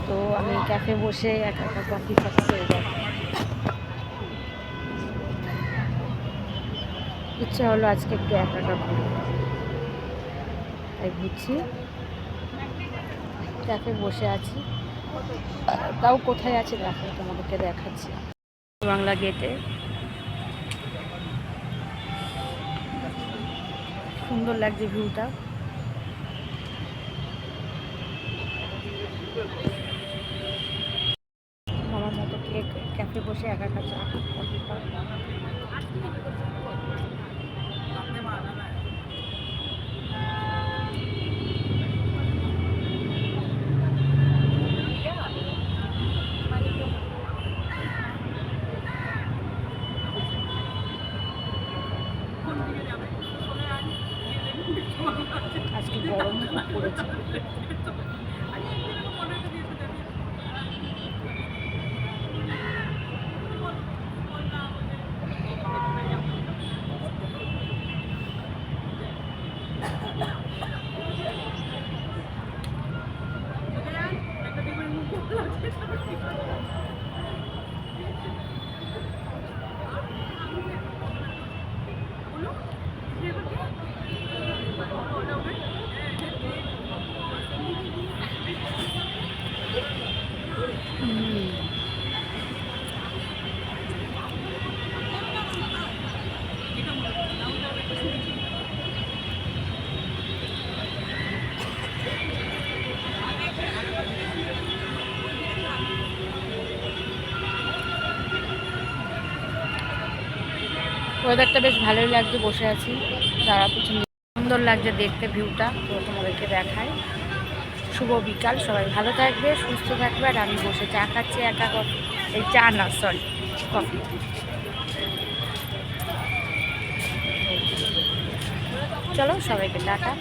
তো আমি ক্যাফে বসে একা একা কফি খাচ্ছি। ইচ্ছা হলো আজকে একটু একা একা ঘুরি, তাই ঘুরছি। ক্যাফে বসে আছি, তাও কোথায় আছে দেখো, তোমাদেরকে দেখাচ্ছি। বাংলা গেটে সুন্দর লাগছে ভিউটা। আমার মতো ক্যাফে বসে একা একা চা কফি আজকে গরম পড়েছে। ওয়েদারটা বেশ ভালোই লাগছে, বসে আছি। তারা পিছনে সুন্দর লাগছে দেখতে ভিউটা, তো তোমাদেরকে দেখায়। শুভ বিকাল, সবাই ভালো থাকবে, সুস্থ থাকবে। আর আমি বসে চা খাচ্ছি একা, কফি, এই চা না সরি কফি। চলো সবাইকে টাটা।